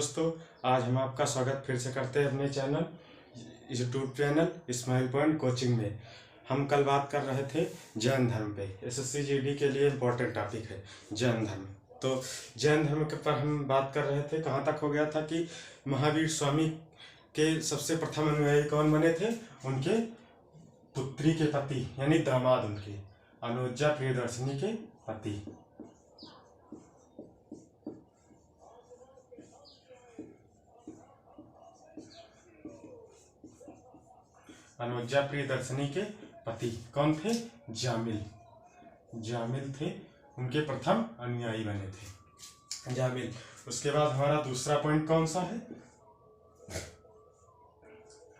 दोस्तों, आज हम आपका स्वागत फिर से करते हैं अपने channel YouTube channel smile point coaching में। हम कल बात कर रहे थे जैन धर्म पे। एसएससी जीडी के लिए इम्पोर्टेंट टॉपिक है जैन धर्म। तो जैन धर्म के पर हम बात कर रहे थे, कहाँ तक हो गया था कि महावीर स्वामी के सबसे प्रथम अनुयायी कौन बने थे? उनके पुत्री के पति यानी दामाद, उनके अनुजा प्रियदर्शनी के पति। अनुजा प्रियदर्शनी के पति कौन थे? जामिल थे, उनके प्रथम अनुयायी बने थे जामिल। उसके बाद हमारा दूसरा पॉइंट कौन सा है?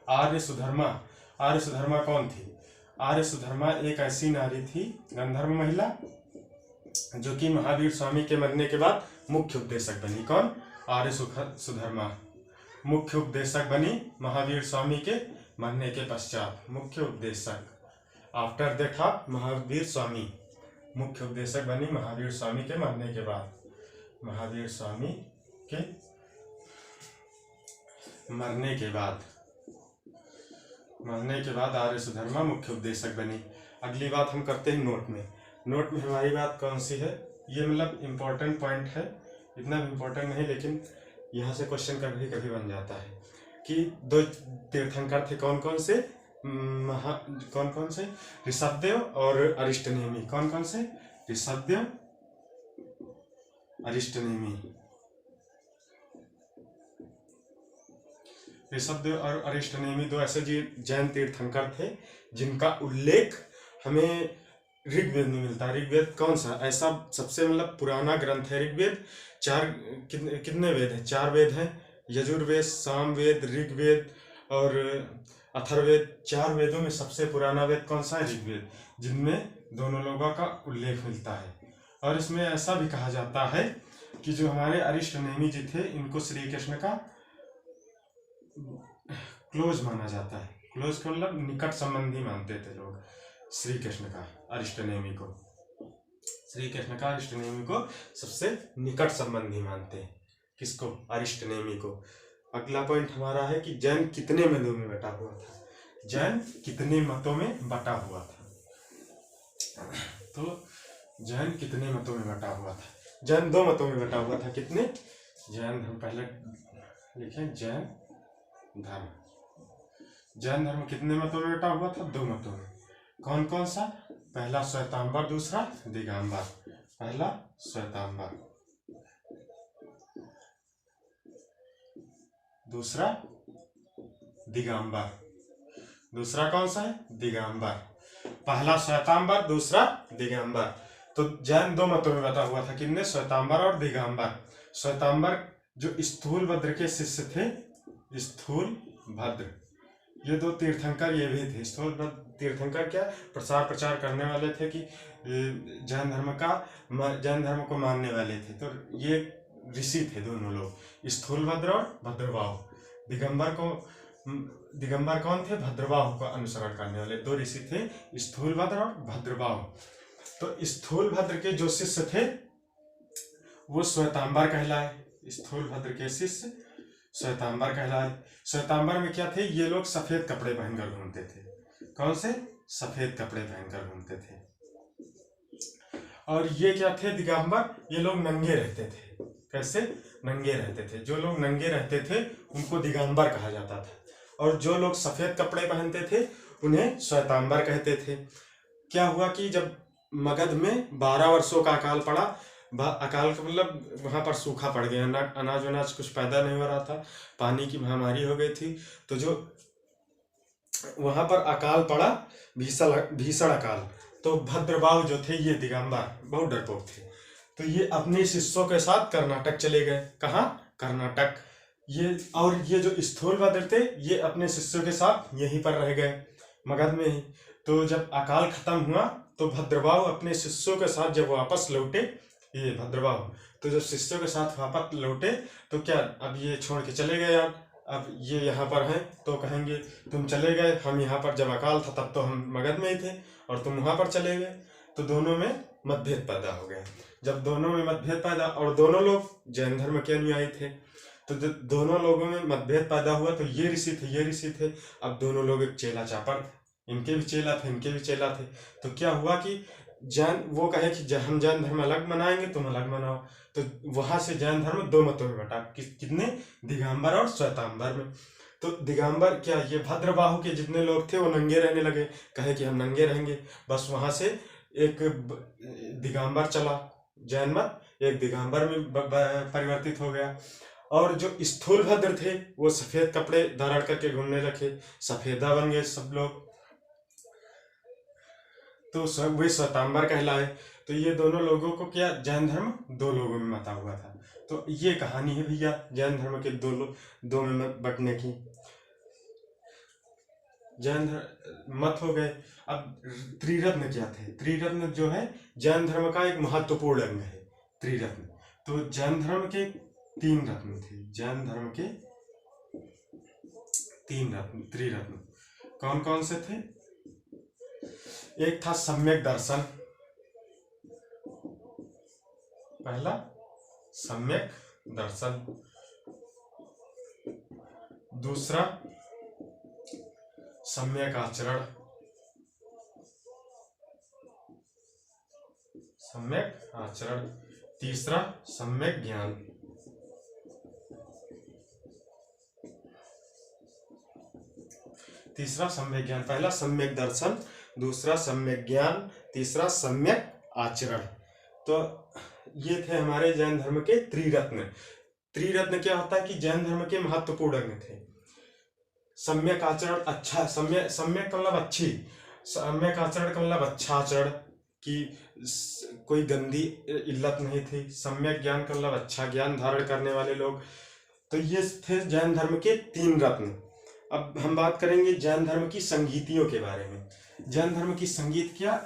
आर्य सुधर्मा। आर्य सुधर्मा कौन थी? आर्य सुधर्मा एक ऐसी नारी थी, गंधर्व महिला, जो कि महावीर स्वामी के मरने के बाद मुख्य उपदेशक बनी। कौन? आर्य सुधर्मा मुख्य उपदेशक बनी महावीर स्वामी के मरने के पश्चात। मुख्य उपदेशक after the death Mahavir Swami, मुख्य उपदेशक बनी महावीर स्वामी के मरने के बाद। महावीर स्वामी के मरने के बाद आर्य सुधर्मा मुख्य उपदेशक बनी। अगली बात हम करते हैं नोट में। नोट में हमारी बात कौन सी है? ये मतलब इम्पोर्टेंट पॉइंट है, इतना भी इम्पोर्टेंट नहीं, लेकिन यहाँ से क्वेश्चन कभी कभी बन जाता है कि दो तीर्थंकर थे, कौन कौन से? ऋषभदेव और अरिष्टनेमी। कौन कौन से? ऋषभदेव, अरिष्टनेमी। ऋषभदेव और अरिष्टनेमी दो ऐसे जैन तीर्थंकर थे जिनका उल्लेख हमें ऋग्वेद में मिलता है। ऋग्वेद कौन सा ऐसा सबसे मतलब पुराना ग्रंथ है? ऋग्वेद कितने वेद हैं? 4 वेद हैं, यजुर्वेद, सामवेद, ऋग्वेद और अथर्ववेद। 4 वेदों में सबसे पुराना वेद कौन सा है? ऋग्वेद, जिनमें दोनों लोगों का उल्लेख मिलता है। और इसमें ऐसा भी कहा जाता है कि जो हमारे अरिष्टनेमी जी थे, इनको श्री कृष्ण का क्लोज माना जाता है। क्लोज का मतलब निकट संबंधी मानते थे लोग श्री कृष्ण का, अरिष्टनेमी को। श्री कृष्ण का अरिष्टनेमी को सबसे निकट संबंधी मानते हैं। किसको? अरिष्टनेमी को। अगला पॉइंट हमारा है कि जैन कितने मतों में बटा हुआ था? जैन कितने मतों में बटा हुआ था? तो जैन कितने मतों में बटा हुआ था? जैन 2 मतों में बटा हुआ था। कितने? जैन हम पहले लिखें, जैन धर्म कितने मतों में बटा हुआ था? 2 मतों में। कौन कौन सा? पहला श्वेतांबर, दूसरा दिगंबर। पहला श्वेतांबर, दूसरा दिगंबर। दूसरा कौन सा है? दिगंबर। पहला श्वेतांबर, दूसरा दिगंबर। तो जैन 2 मतों में बटा हुआ था। कितने? श्वेतांबर और दिगंबर। श्वेतांबर जो स्थूलभद्र के शिष्य थे, स्थूलभद्र, ये 2 तीर्थंकर ये भी थे। स्थूलभद्र तीर्थंकर क्या? प्रचार करने वाले थे कि जैन धर्म को मानने वाले थे। तो ये ऋषि थे दोनों लोग, स्थूलभद्र और भद्रबाहु। दिगंबर कौन थे? भद्रबाहु का अनुसरण करने वाले 2 ऋषि थे, स्थूलभद्र और भद्रबाहु। तो स्थूलभद्र के जो शिष्य थे वो श्वेतांबर कहलाए। स्थूलभद्र के शिष्य श्वेतांबर कहलाए। श्वेतांबर में क्या थे? ये लोग सफेद कपड़े पहनकर घूमते थे। कौन से? सफेद कपड़े पहनकर घूमते थे। और ये क्या थे? दिगंबर, ये लोग नंगे रहते थे। कैसे? नंगे रहते थे। जो लोग नंगे रहते थे उनको दिगंबर कहा जाता था, और जो लोग सफेद कपड़े पहनते थे उन्हें श्वेतांबर कहते थे। क्या हुआ कि जब मगध में 12 वर्षों का अकाल पड़ा, अकाल का मतलब वहां पर सूखा पड़ गया, अनाज वनाज कुछ पैदा नहीं हो रहा था, पानी की महामारी हो गई थी। तो जो वहां पर अकाल पड़ा, भीषण अकाल, तो भद्रबाहु जो थे, ये दिगंबर बहुत डरपोक थे, तो ये अपने शिष्यों के साथ कर्नाटक चले गए। कहाँ? कर्नाटक। ये जो स्थूलभद्र थे, ये अपने शिष्यों के साथ यहीं पर रह गए, मगध में ही। तो जब अकाल खत्म हुआ तो भद्रबाहु अपने शिष्यों के साथ जब वापस लौटे, ये भद्रबाहु तो जब शिष्यों के साथ वापस लौटे तो क्या, अब ये छोड़ के चले गए यार, अब ये यहाँ पर हैं तो कहेंगे तुम चले गए, हम यहाँ पर जब अकाल था तब तो हम मगध में ही थे और तुम वहाँ पर चले गए। तो दोनों में मतभेद पैदा हो गया। जब दोनों में मतभेद पैदा, और दोनों लोग जैन धर्म के अनुयायी थे, तो जब दोनों लोगों में मतभेद पैदा हुआ तो ये ऋषि थे, ये ऋषि थे, अब दोनों लोग एक चेला चापर, इनके भी चेला थे, इनके भी चेला थे। तो क्या हुआ कि जैन वो कहे कि हम जैन धर्म अलग मनाएंगे, तुम अलग मनाओ। तो वहां से जैन धर्म दो मतों में बटा, कितने, दिगंबर और श्वेतांबर में। तो दिगंबर क्या, ये भद्रबाहु के जितने लोग थे वो नंगे रहने लगे, कहे कि हम नंगे रहेंगे। बस वहां से एक दिगंबर चला जैन मत, एक दिगंबर में परिवर्तित हो गया। और जो स्थूलभद्र थे वो सफेद कपड़े धारण करके घूमने लगे, सफेदा बन गए सब लोग, तो सब वे श्वेतांबर कहलाए। तो ये दोनों लोगों को क्या, जैन धर्म दो लोगों में बटा हुआ था। तो ये कहानी है भैया जैन धर्म के दो में बटने की। जैन मत हो गए। अब त्रिरत्न क्या थे? त्रिरत्न जो है जैन धर्म का एक महत्वपूर्ण अंग है, त्रिरत्न। तो जैन धर्म के 3 रत्न थे, जैन धर्म के 3 रत्न, त्रिरत्न। कौन कौन से थे? एक था सम्यक दर्शन, पहला सम्यक दर्शन, दूसरा सम्यक आचरण, सम्यक आचरण, तीसरा सम्यक ज्ञान। तीसरा सम्यक ज्ञान, पहला सम्यक दर्शन, दूसरा सम्यक ज्ञान, तीसरा सम्यक आचरण। तो ये थे हमारे जैन धर्म के त्रिरत्न। त्रिरत्न क्या होता है कि जैन धर्म के महत्वपूर्ण अंग थे। सम्यक आचरण, अच्छा, सम्यक का मतलब अच्छी, सम्यक आचरण का मतलब अच्छा आचरण, कि कोई गंदी इल्लत नहीं थी। सम्यक ज्ञान का मतलब अच्छा ज्ञान धारण करने वाले लोग। तो ये थे जैन धर्म के 3 रत्न। अब हम बात करेंगे जैन धर्म की संगीतियों के बारे में। जैन धर्म की संगीत क्या,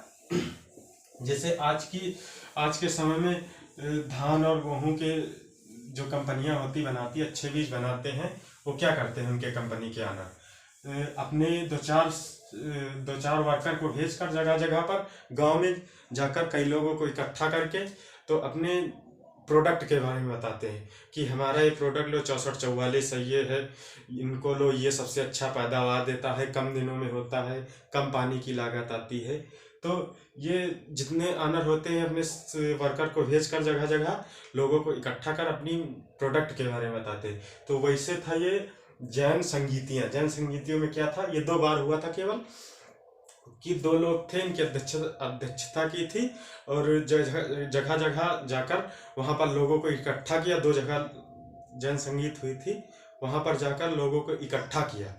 जैसे आज के समय में धान और गेहूं के जो कंपनियां बनाती अच्छे बीज बनाते हैं, वो क्या करते हैं, उनके कंपनी के आना अपने दो चार वर्कर को भेजकर जगह जगह पर गांव में जाकर कई लोगों को इकट्ठा करके तो अपने प्रोडक्ट के बारे में बताते हैं कि हमारा ये प्रोडक्ट लो 6444 ये है, इनको लो, ये सबसे अच्छा पैदावार देता है, कम दिनों में होता है, कम पानी की लागत आती है। तो ये जितने ऑनर होते हैं अपने वर्कर को भेजकर जगह जगह लोगों को इकट्ठा कर अपनी प्रोडक्ट के बारे में बताते हैं। तो वैसे था ये जैन संगीतियाँ। जैन संगीतियों में क्या था, ये 2 बार हुआ था केवल, कि 2 लोग थे, इनकी अध्यक्षता की थी और जगह जगह जाकर वहां पर लोगों को इकट्ठा किया। 2 जगह जैन संगीत हुई थी, वहां पर जाकर लोगों को इकट्ठा किया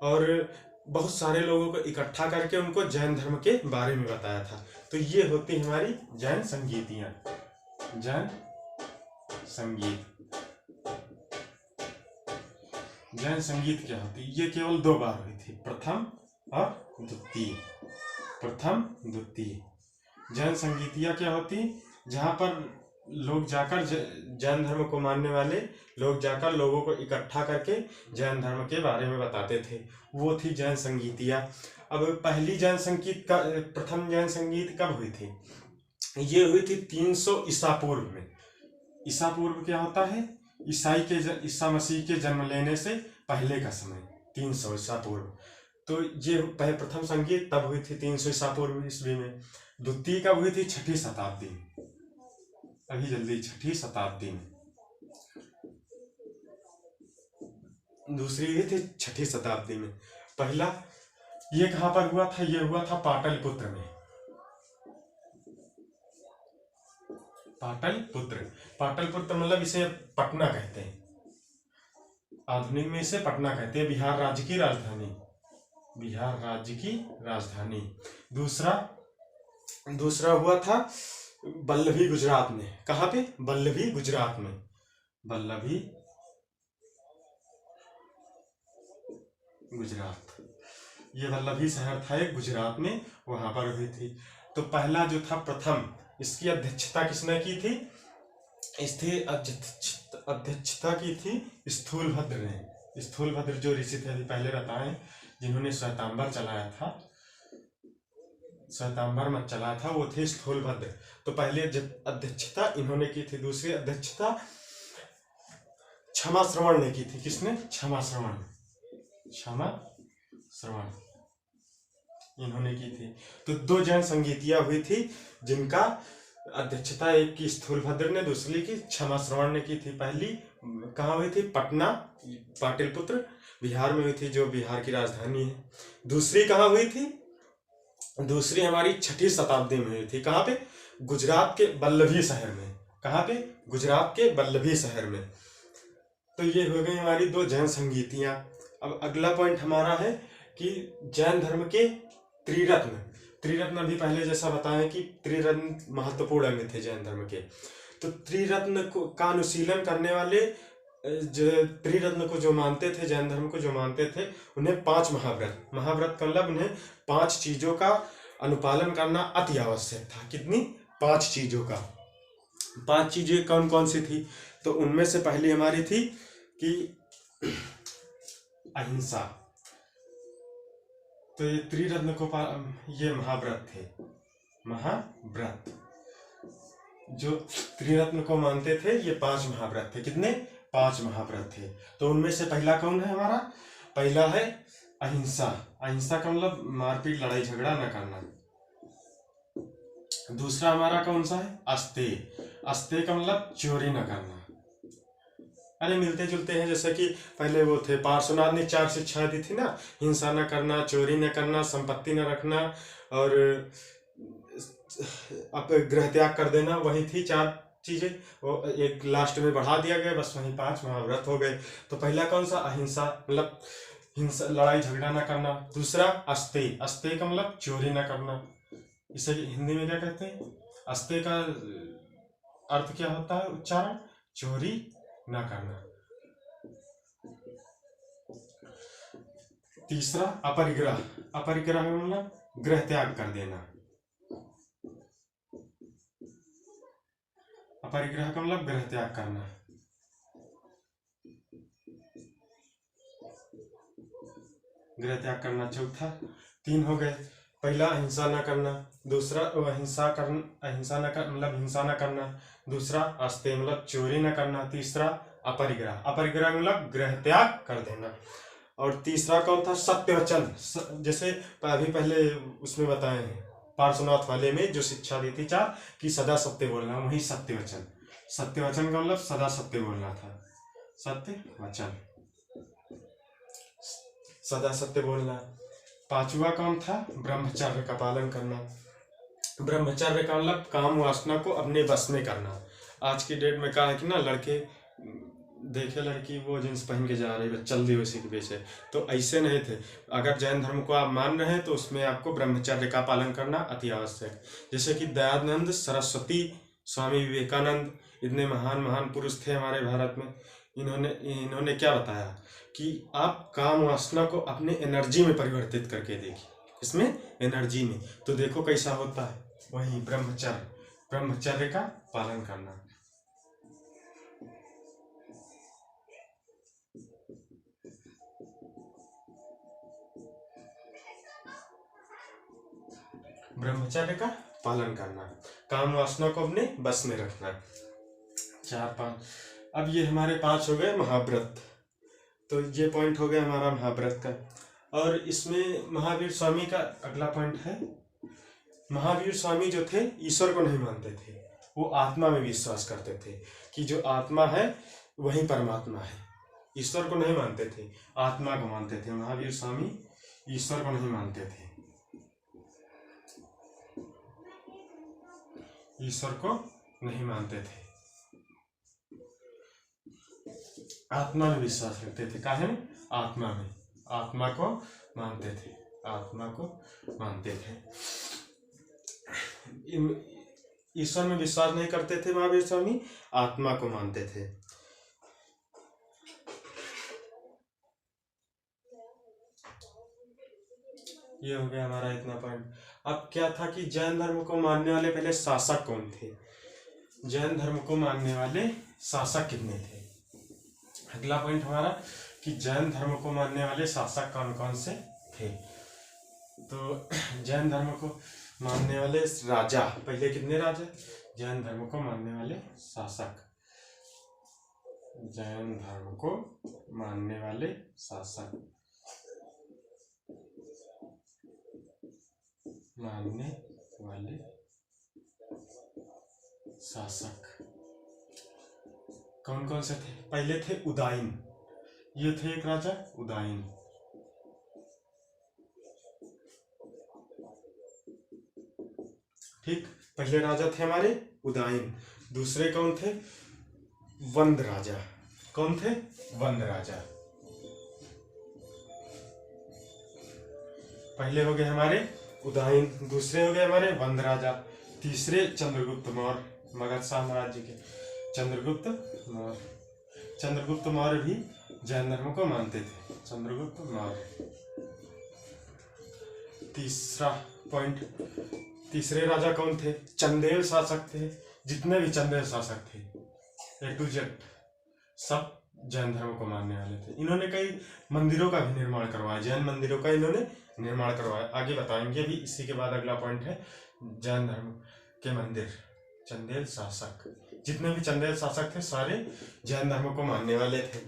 और बहुत सारे लोगों को इकट्ठा करके उनको जैन धर्म के बारे में बताया था। तो ये होती हमारी जैन संगीतियां। जैन संगीत, जैन संगीत क्या होती, ये केवल 2 बार हुई थी, प्रथम और द्वितीय, प्रथम द्वितीय। जैन संगीतियां क्या होती, जहां पर लोग जाकर जैन धर्म को मानने वाले लोग जाकर लोगों को इकट्ठा करके जैन धर्म के बारे में बताते थे, वो थी जैन संगीतियां। अब पहली जैन संगीत का प्रथम जैन संगीत कब हुई थी, ये हुई थी 300 ईसा पूर्व में। ईसा पूर्व क्या होता है, ईसा मसीह के जन्म लेने से पहले का समय, 300 ईसा पूर्व। तो ये प्रथम संगीत तब हुई थी 300 ईसा पूर्व ईस्वी में। द्वितीय कब हुई थी, 6ठी शताब्दी में, अभी जल्दी 6ठी शताब्दी में। दूसरी हुई थी 6ठी शताब्दी में। पहला ये कहां पर हुआ था, ये हुआ था पाटलिपुत्र में। पाटलिपुत्र मतलब इसे पटना कहते हैं, आधुनिक में इसे पटना कहते हैं, बिहार राज्य की राजधानी, बिहार राज्य की राजधानी। दूसरा हुआ था वल्लभी गुजरात में। कहां पे, वल्लभी गुजरात में, वल्लभी गुजरात, ये वल्लभी शहर था एक गुजरात में, वहां पर हुई थी। तो पहला जो था प्रथम, इसकी अध्यक्षता किसने की थी, इसकी अध्यक्षता की थी स्थूलभद्र ने। स्थूलभद्र जो ऋषि थे पहले बताएं, जिन्होंने श्वेतांबर चलाया था, श्वेतांबर मत चलाया था, वो थे स्थूलभद्र। तो पहले अध्यक्षता इन्होंने की थी। दूसरी अध्यक्षता क्षमा श्रवण ने की थी। किसने? क्षमा श्रवण इन्होंने की थी। तो दो जैन संगीतियां हुई थी जिनका अध्यक्षता एक की स्थूलभद्र ने, दूसरी की क्षमा श्रवण ने की थी। पहली कहाँ हुई थी? पटना, पाटलिपुत्र बिहार में हुई थी, जो बिहार की राजधानी है। दूसरी कहाँ हुई थी? दूसरी हमारी 6वीं शताब्दी में हुई थी। कहाँ पे? गुजरात के वल्लभी शहर में। कहाँ पे? गुजरात के वल्लभी शहर में। तो ये हो गई हमारी दो जैन संगीतियां। अब अगला पॉइंट हमारा है कि जैन धर्म के त्रिरत्न। त्रिरत्न अभी पहले जैसा बताएं कि त्रिरत्न महत्वपूर्ण अंग थे जैन धर्म के। तो त्रिरत्न को का अनुशीलन करने वाले, त्रिरत्न को जो मानते थे, जैन धर्म को जो मानते थे, उन्हें 5 महाव्रत का मतलब उन्हें 5 चीजों का अनुपालन करना अति आवश्यक था। कितनी? 5 चीजों का। 5 चीजें कौन कौन सी थी? तो उनमें से पहली हमारी थी कि अहिंसा। तो ये त्रिरत्न को ये महाव्रत थे। महाव्रत जो त्रिरत्न को मानते थे, ये 5 महाव्रत थे। कितने? 5 महाव्रत थे। तो उनमें से पहला कौन है हमारा? पहला है अहिंसा। अहिंसा का मतलब मारपीट, लड़ाई झगड़ा न करना। दूसरा हमारा कौन सा है? अस्तेय। अस्तेय का मतलब चोरी न करना। अरे मिलते जुलते हैं, जैसे कि पहले वो थे पार्श्वनाथ ने 4 शिक्षाएं दी थी ना, हिंसा न करना, चोरी न करना, संपत्ति न रखना और अब गृह त्याग कर देना। वही थी 4 चीजें। वो एक लास्ट में बढ़ा दिया गया, बस वही 5 महाव्रत हो गए। तो पहला कौन सा? अहिंसा, मतलब हिंसा, लड़ाई झगड़ा न करना। दूसरा अस्तेय। अस्तेय का मतलब चोरी न करना। इसे हिंदी में क्या कहते हैं? अस्तेय का अर्थ क्या होता है? उच्चारण? चोरी ना करना। तीसरा अपरिग्रह। अपरिग्रह मतलब गृह त्याग कर देना। अपरिग्रह का मतलब गृह त्याग करना। गृह त्याग करना। चौथा 3 हो गए। पहला अहिंसा न करना, दूसरा अहिंसा न कर मतलब हिंसा न करना, दूसरा अस्तेय मतलब चोरी न करना, तीसरा अपरिग्रह। अपरिग्रह मतलब गृह त्याग कर देना। और तीसरा कौन था? सत्यवचन। जैसे अभी पहले उसमें बताए हैं पार्श्वनाथ वाले में जो शिक्षा दी थी 4 कि सदा सत्य बोलना, वही सत्यवचन। सत्यवचन का मतलब सदा सत्य बोलना था। सत्यवचन, सदा सत्य बोलना। 5वां कौन था? ब्रह्मचर्य का पालन करना। ब्रह्मचर्य का मतलब काम वासना को अपने बस में करना। आज की डेट में कहा है कि ना, लड़के देखे लड़की वो जींस पहन के जा रही है, चल दी उसी के पीछे। तो ऐसे नहीं थे। अगर जैन धर्म को आप मान रहे हैं तो उसमें आपको ब्रह्मचर्य का पालन करना अति आवश्यक। जैसे कि दयानंद सरस्वती, स्वामी विवेकानंद, इतने महान महान पुरुष थे हमारे भारत में। इन्होंने क्या बताया कि आप काम वासना को अपने एनर्जी में परिवर्तित करके देखिए। इसमें एनर्जी में, तो देखो कैसा होता है। वही ब्रह्मचर्य का पालन करना। ब्रह्मचर्य का पालन करना, काम वासना को अपने बस में रखना। 4-5। अब ये हमारे 5 हो गए महाव्रत। तो ये पॉइंट हो गया हमारा महाव्रत का। और इसमें महावीर स्वामी का अगला पॉइंट है। महावीर स्वामी जो थे ईश्वर को नहीं मानते थे, वो आत्मा में विश्वास करते थे कि जो आत्मा है वही परमात्मा है। ईश्वर को नहीं मानते थे, आत्मा को मानते थे। महावीर स्वामी ईश्वर को नहीं मानते थे, ईश्वर को नहीं मानते थे, आत्मा में विश्वास रखते थे। काहे में? आत्मा में, आत्मा को मानते थे, आत्मा को मानते थे। ईश्वर में विश्वास नहीं करते थे महावीर स्वामी, आत्मा को मानते थे। ये हो गया हमारा इतना पॉइंट। अब क्या था कि जैन धर्म को मानने वाले पहले शासक कौन थे? जैन धर्म को मानने वाले शासक कितने थे? अगला पॉइंट हमारा कि जैन धर्म को मानने वाले शासक कौन कौन से थे। तो जैन धर्म को मानने वाले राजा, पहले कितने राजा? जैन धर्म को मानने वाले शासक, जैन धर्म को मानने वाले शासक, मानने वाले शासक कौन कौन से थे? पहले थे उदाइन, ये थे एक राजा उदाइन। ठीक, पहले राजा थे हमारे उदाइन। दूसरे कौन थे? वंद राजा। कौन थे? वंद राजा। पहले हो गए हमारे उदाइन, दूसरे हो गए हमारे वंद राजा, तीसरे चंद्रगुप्त मौर्य, मगध साम्राज्य के चंद्रगुप्त मौर्य। चंद्रगुप्त मौर्य भी जैन धर्म को मानते थे, चंद्रगुप्त मौर्य। तीसरा पॉइंट, तीसरे राजा कौन थे? चंदेल शासक थे। जितने भी चंदेल शासक थे A to Z सब जैन धर्म को मानने वाले थे। इन्होंने कई मंदिरों का भी निर्माण करवाया, जैन मंदिरों का इन्होंने निर्माण करवाया, आगे बताएंगे भी। इसी के बाद अगला पॉइंट है जैन धर्म के मंदिर। चंदेल शासक, जितने भी चंदेल शासक थे सारे जैन धर्म को मानने वाले थे।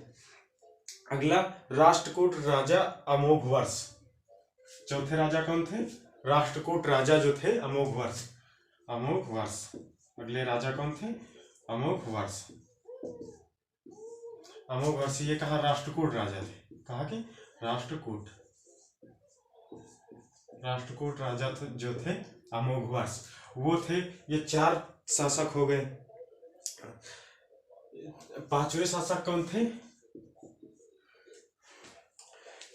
अगला राष्ट्रकूट राजा अमोघ वर्ष। चौथे राजा कौन थे? राष्ट्रकूट राजा जो थे अमोघ वर्ष, अमोघ वर्ष। अगले राजा कौन थे? अमोघ वर्ष, अमोघ वर्ष। ये कहा राष्ट्रकूट राजा थे, कहा कि राष्ट्रकूट, राष्ट्रकूट राजा जो थे अमोघ वर्ष वो थे। ये 4 शासक हो गए। 5वें शासक कौन थे?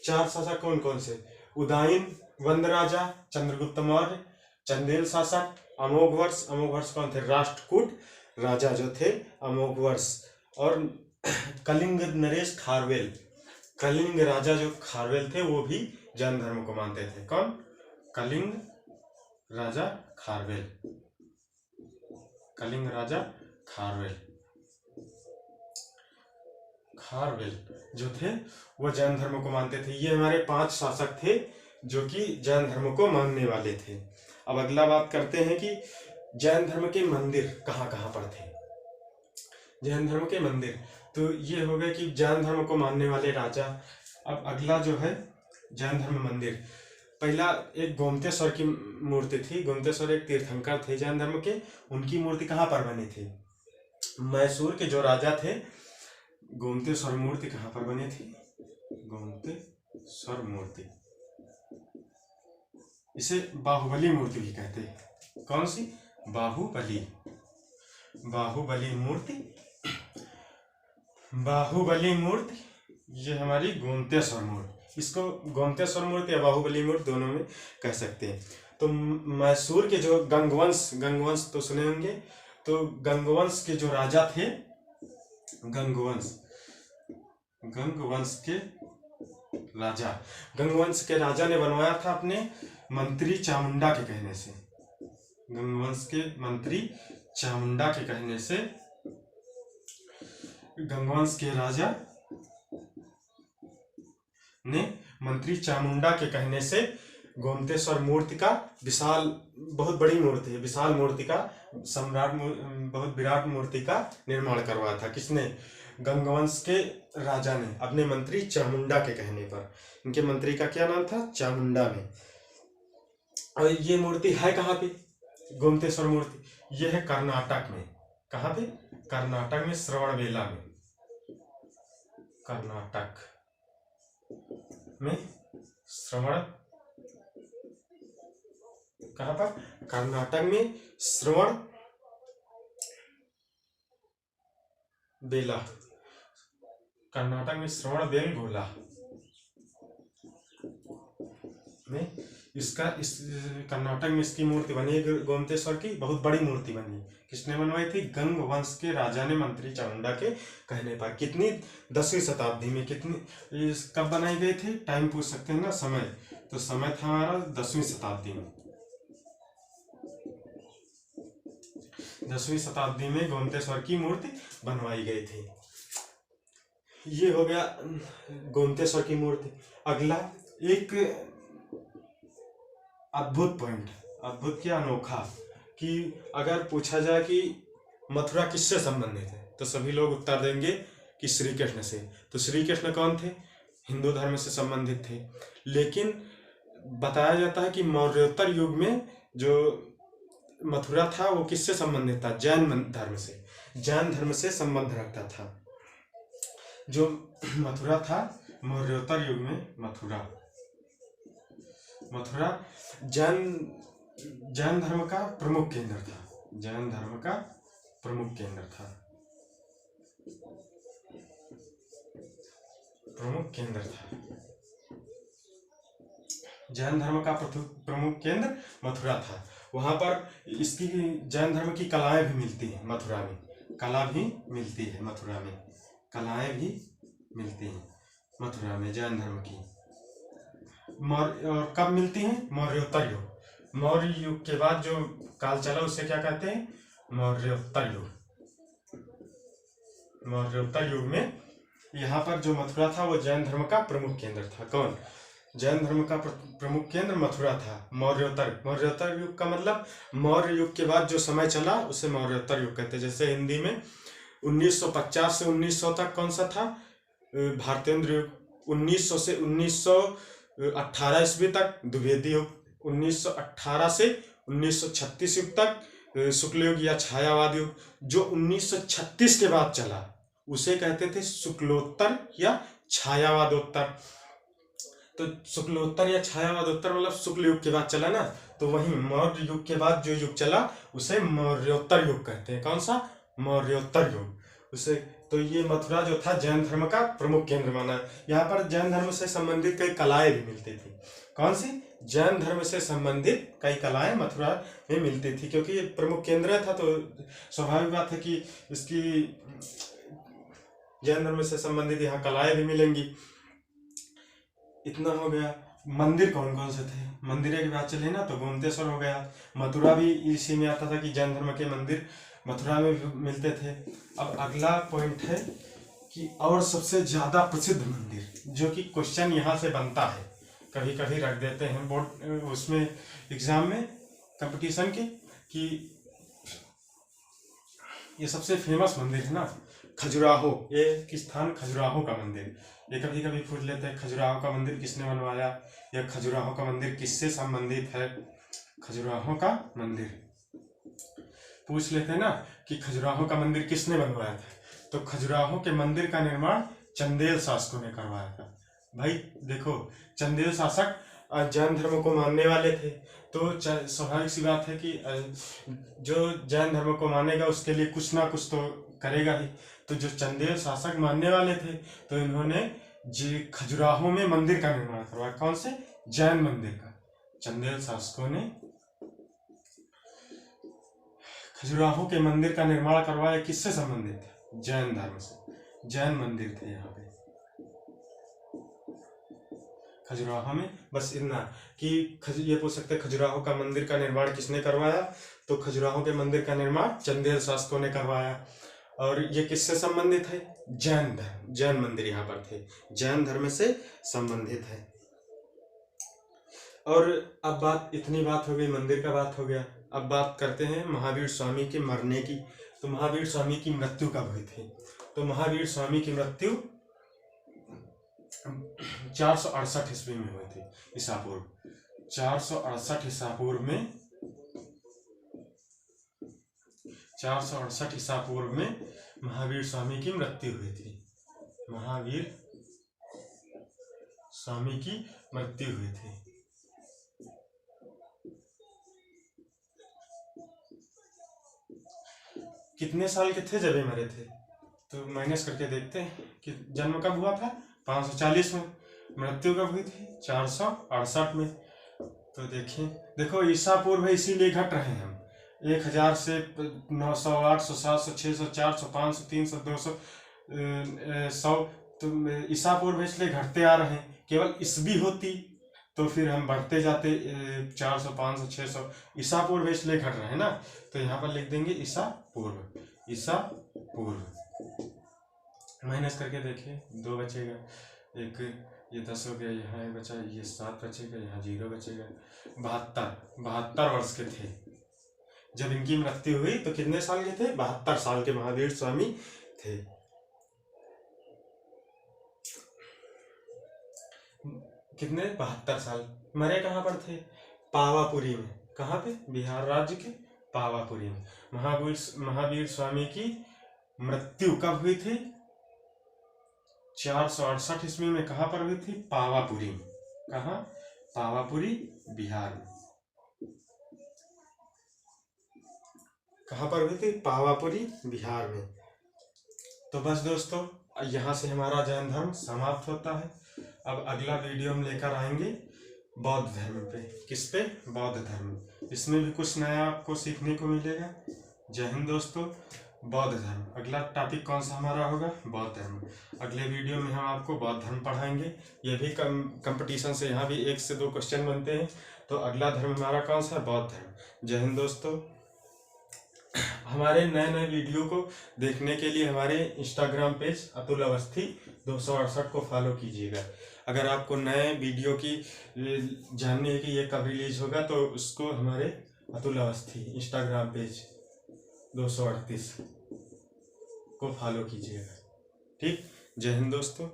4 शासक कौन कौन से? उदाइन, वंद राजा, चंद्रगुप्त मौर्य, चंदेल शासक, अमोघ वर्ष। अमोघ वर्ष कौन थे? राष्ट्रकूट राजा जो थे अमोघ वर्ष। और कलिंग नरेश खारवेल, कलिंग राजा जो खारवेल थे वो भी जैन धर्म को मानते थे। कौन? कलिंग राजा खारवेल, कलिंग राजा खारवेल, खारवेल जो थे वो जैन धर्म को मानते थे। ये हमारे 5 शासक थे जो कि जैन धर्म को मानने वाले थे। अब अगला बात करते हैं कि जैन धर्म के मंदिर कहाँ कहाँ पर थे। जैन धर्म के मंदिर तो ये हो गए कि जैन धर्म को मानने वाले राजा। अब अगला जो है जैन धर्म मंदिर, पहला एक गोमतेश्वर की मूर्ति थी। गोमतेश्वर एक तीर्थंकर थे जैन धर्म के, उनकी मूर्ति कहाँ पर बनी थी? मैसूर के जो राजा थे, गोमतेश्वर मूर्ति कहाँ पर बनी थी? गोमतेश्वर मूर्ति, इसे बाहुबली मूर्ति भी कहते हैं। कौन सी? बाहुबली, बाहुबली मूर्ति, बाहुबली मूर्ति ये हमारी गोमतेश्वर मूर्ति। इसको गोमतेश्वर मूर्ति या बाहुबली मूर्ति दोनों में कह सकते हैं। तो मैसूर के जो गंगवंश, गंगवंश तो सुने होंगे, तो गंगवंश के जो राजा थे, गंगवंश, गंगवंश के राजा, गंगवंश के राजा ने बनवाया था अपने मंत्री चामुंडा के कहने से। गंगवंश के मंत्री चामुंडा के कहने से, गंगवंश के राजा ने मंत्री चामुंडा के कहने से गोमतेश्वर मूर्ति का विशाल, बहुत बड़ी मूर्ति है, विशाल मूर्ति का, सम्राट बहुत विराट मूर्ति का निर्माण करवाया था। किसने? गंगवंश के राजा ने अपने मंत्री चामुंडा के कहने पर। इनके मंत्री का क्या नाम था? चामुंडा ने। और ये मूर्ति है कहाँ पे? गोमतेश्वर मूर्ति ये है कर्नाटक में। कहाँ पे? कर्नाटक में, श्रवणबेला में, कर्नाटक में श्रवण, कहाँ पर? कर्नाटक में श्रवण बेला, कर्नाटक में श्रवण बेलगोला में इसका, इस कर्नाटक में इसकी मूर्ति बनी है गोमतेश्वर की, बहुत बड़ी मूर्ति बनी। किसने बनवाई थी? गंगवंश के राजा ने मंत्री चामुंडा के कहने पर। कितनी? 10वीं शताब्दी में। कितनी, कब बनाई गई थी? टाइम पूछ सकते हैं ना, समय। तो समय था हमारा 10वीं शताब्दी में। 10वीं शताब्दी में गोमतेश्वर की मूर्ति बनवाई गई थी। ये हो गया गोमतेश्वर की मूर्ति। अगला एक अद्भुत पॉइंट, अद्भुत क्या, अनोखा, कि अगर पूछा जाए कि मथुरा किससे संबंधित है तो सभी लोग उत्तर देंगे कि श्री कृष्ण से। तो श्री कृष्ण कौन थे? हिंदू धर्म से संबंधित थे। लेकिन बताया जाता है कि मौर्योत्तर युग में जो मथुरा था वो किससे संबंधित था? जैन धर्म से। जैन धर्म से संबंध रखता था जो मथुरा था। मौर्योत्तर युग में मथुरा जैन धर्म का प्रमुख केंद्र था। जैन धर्म का प्रमुख केंद्र था। जैन धर्म का प्रमुख केंद्र मथुरा था। वहां पर इसकी जैन धर्म की कलाएं भी मिलती हैं मथुरा में। कला भी मिलती है मथुरा में। कलाएं भी मिलती हैं मथुरा में जैन धर्म की। और कब मिलती हैं? मौर्योत्तर युग। मौर्य युग के बाद जो काल चला उसे क्या कहते हैं? मौर्योत्तर युग। मौर्योत्तर युग में यहाँ पर जो मथुरा था वो जैन धर्म का प्रमुख केंद्र था। कौन? जैन धर्म का प्रमुख केंद्र मथुरा था। मौर्योत्तर युग का मतलब मौर्य युग के बाद जो समय चला उसे मौर्योत्तर युग कहते हैं। जैसे हिंदी में 1950 से 1900 तक कौन सा था? भारतेंद्र युग। 1900 से 1918 ईस्वी तक द्विवेदी युग। 1918 से 1936 युग तक शुक्ल युग या छायावाद युग। जो 1936 के बाद चला उसे कहते थे शुक्लोत्तर या छायावादोत्तर। तो शुक्लोत्तर या छायावादोत्तर मतलब शुक्ल युग के बाद चला ना, तो वहीं मौर्य युग के बाद जो युग चला उसे मौर्योत्तर युग कहते हैं। कौन सा? मौर्योत्तर युग। उसे तो ये मथुरा जो था जैन धर्म का प्रमुख केंद्र माना। यहाँ पर जैन धर्म से संबंधित कई कलाएं भी मिलती थी। कौन सी? जैन धर्म से संबंधित कई कलाएं मथुरा में मिलती थी, क्योंकि ये प्रमुख केंद्र था तो स्वाभाविक बात है कि इसकी जैन धर्म से संबंधित यहाँ कलाएं भी मिलेंगी। इतना हो गया। मंदिर कौन कौन से थे? मंदिर की बात चले ना तो गोमतेश्वर हो गया। मथुरा भी इसी में आता था कि जैन धर्म के मंदिर मथुरा में भी मिलते थे। अब अगला पॉइंट है कि और सबसे ज्यादा प्रसिद्ध मंदिर, जो कि क्वेश्चन यहाँ से बनता है, कभी कभी रख देते हैं बोर्ड उसमें एग्जाम में कंपटीशन के, कि ये सबसे फेमस मंदिर है ना खजुराहो। ये किस स्थान? खजुराहो का मंदिर। ये कभी कभी पूछ लेते हैं खजुराहो का मंदिर किसने बनवाया, या खजुराहो का मंदिर किससे संबंधित है। खजुराहो का मंदिर पूछ लेते हैं ना कि खजुराहो का मंदिर किसने बनवाया था, तो खजुराहो के मंदिर का निर्माण चंदेल शासकों ने करवाया था। भाई देखो, चंदेल शासक जैन धर्म को मानने वाले थे, तो स्वाभाविक सी बात है कि जो जैन धर्म को मानेगा उसके लिए कुछ ना कुछ तो करेगा ही। तो जो चंदेल शासक मानने वाले थे तो इन्होंने खजुराहो में मंदिर का निर्माण करवाया। कौन से? जैन मंदिर का। चंदेल शासकों ने खजुराहो के मंदिर का निर्माण करवाया। किससे संबंधित है? जैन धर्म से। जैन मंदिर थे यहाँ पे खजुराहो में। बस इतना कि ये पूछ सकते खजुराहो का मंदिर का निर्माण किसने करवाया, तो खजुराहो के मंदिर का निर्माण चंदेल शासकों ने करवाया। और ये किससे संबंधित है? जैन धर्म। जैन मंदिर यहाँ पर थे, जैन धर्म से संबंधित है। और अब इतनी बात हो गई, मंदिर का बात हो गया। अब बात करते हैं महावीर स्वामी के मरने की। तो महावीर स्वामी की मृत्यु कब हुई थी? तो महावीर स्वामी की मृत्यु 468 ईस्वी में हुई थी, ईसा पूर्व। 468 ईसा पूर्व में 468 ईसा पूर्व में महावीर स्वामी की मृत्यु हुई थी। महावीर स्वामी की मृत्यु हुई थी। कितने साल के थे जब ये मरे थे? तो माइनस करके देखते हैं कि जन्म कब हुआ था? 540 में। मृत्यु कब हुई थी? 468 में। तो देखो ईसा पूर्व है, इसीलिए घट रहे हैं हम। 1000 से 900, 800, 700, 600, 400, 500, 300, 200, 100, तो ईसा पूर्व इसलिए घटते आ रहे हैं। केवल ईस्वी होती तो फिर हम बढ़ते जाते 400, 500, 600। ईसा पूर्व इसलिए घट रहे हैं ना, तो यहाँ पर लिख देंगे ईसा पूर्व। ईसा पूर्व माइनस करके देखिए, 2 बचेगा। एक ये 10 हो गया, यहाँ 1 बचा, ये 7 बचेगा, यहाँ 0 बचेगा। 72 वर्ष के थे जब इनकी मृत्यु हुई। तो कितने साल के थे? 72 साल के महावीर स्वामी थे। कितने 72 साल। मरे कहाँ पर थे? पावापुरी में। कहाँ पे? बिहार राज्य के पावापुरी में। महावीर स्वामी की मृत्यु कब हुई थी? 468 ईस्वी में। कहाँ पर हुई थी? पावापुरी में। कहाँ? पावापुरी, बिहार में। कहाँ पर हुई थी? पावापुरी, बिहार में। तो बस दोस्तों, यहाँ से हमारा जैन धर्म समाप्त होता है। अब अगला वीडियो हम लेकर आएंगे बौद्ध धर्म पे। किस पे? बौद्ध धर्म। इसमें भी कुछ नया आपको सीखने को मिलेगा। जय हिंद दोस्तों। बौद्ध धर्म अगला टॉपिक कौन सा हमारा होगा? बौद्ध धर्म। अगले वीडियो में हम आपको बौद्ध धर्म पढ़ाएंगे। ये भी कंपटीशन से यहाँ भी 1 से 2 क्वेश्चन बनते हैं। तो अगला धर्म हमारा कौन सा? बौद्ध धर्म। जय हिंद दोस्तों। हमारे नए नए वीडियो को देखने के लिए हमारे इंस्टाग्राम पेज अतुल अवस्थी 268 को फॉलो कीजिएगा। अगर आपको नए वीडियो की जानने की ये कब रिलीज होगा तो उसको हमारे अतुल अवस्थी इंस्टाग्राम पेज 238 को फॉलो कीजिएगा। ठीक। जय हिंद दोस्तों।